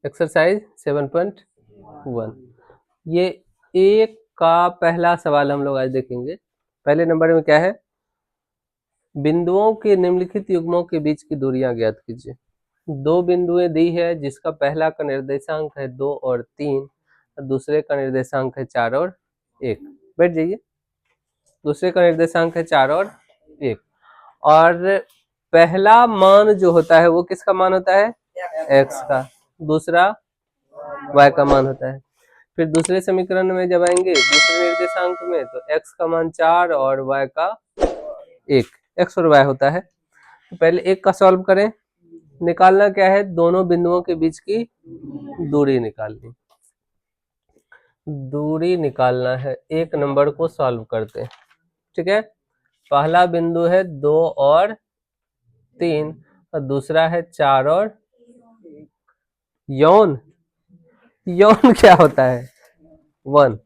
Exercise 7.1 ये एक का पहला सवाल हम लोग आज देखेंगे। पहले नंबर में क्या है, बिंदुओं के निम्नलिखित युग्मों के बीच की दूरियां ज्ञात कीजिए। दो बिंदुएं दी है जिसका पहला का निर्देशांक है 2 और 3, दूसरे का निर्देशांक है 4 और 1। बैठ जाइए। दूसरे का निर्देशांक है 4 और 1 और पहला मान जो होता है वो किसका मान होता है, x का, दूसरा y का मान होता है। फिर दूसरे समीकरण में जब आएंगे दूसरे निर्देशांक में तो x का मान 4 और y का 1, x और y होता है। तो पहले एक का सॉल्व करें। निकालना क्या है, दोनों बिंदुओं के बीच की दूरी निकालनी, दूरी निकालना है। एक नंबर को सॉल्व करते हैं, ठीक है। पहला बिंदु है 2 और 3 और दूसरा है 4 और यौन क्या होता है 1,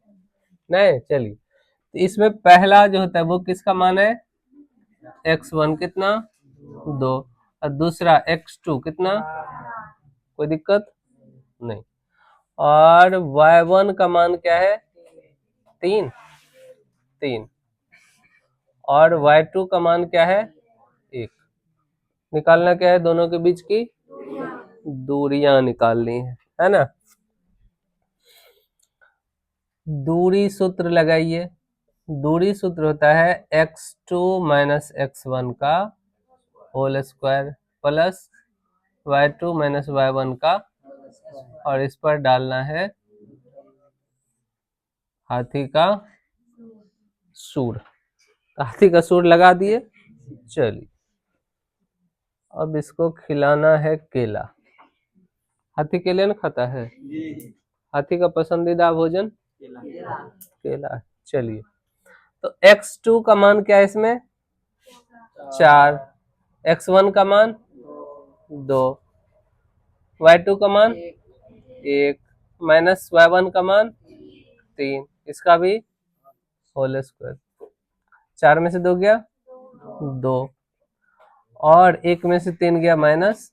नहीं चलिए। तो इसमें पहला जो होता है वो किसका मान है, x1 कितना 2 और दूसरा x2 कितना, कोई दिक्कत नहीं। और y1 का मान क्या है 3 और y2 का मान क्या है 1। निकालना क्या है, दोनों के बीच की दूरियां निकालनी है ना। दूरी सूत्र लगाइए। दूरी सूत्र होता है x2 माइनस x1 का whole square plus y2 minus y1 का, और इस पर डालना है हाथी का सूर। हाथी का सूर लगा दिए। चलिए अब इसको खिलाना है केला। हाथी केले न खाता है, हाथी का पसंदीदा भोजन केला। चलिए तो x2 का मान क्या है इसमें 4, x1 का मान 2, y2 का मान 1 माइनस y1 का मान 3, इसका भी होल स्क्वायर। 4 में से 2 गया 2 और 1 में से 3 गया माइनस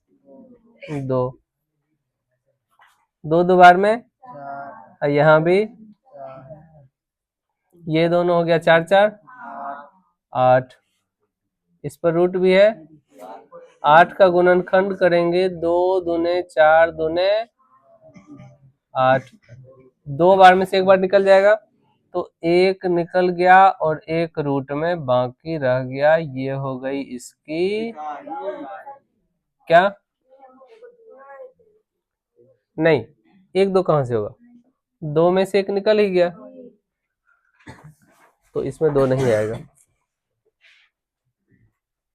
2, 2 बार में और यहाँ भी ये दोनों हो गया 4 4 8, इस पर रूट भी है। 8 का गुणनखंड करेंगे 2 दूने 4 दूने 8, 2 बार में से एक बार निकल जाएगा तो 1 निकल गया और 1 रूट में बाकी रह गया। ये हो गई इसकी क्या, नहीं 1 2 कहां से होगा, 2 में से 1 निकल ही गया तो इसमें 2 नहीं आएगा।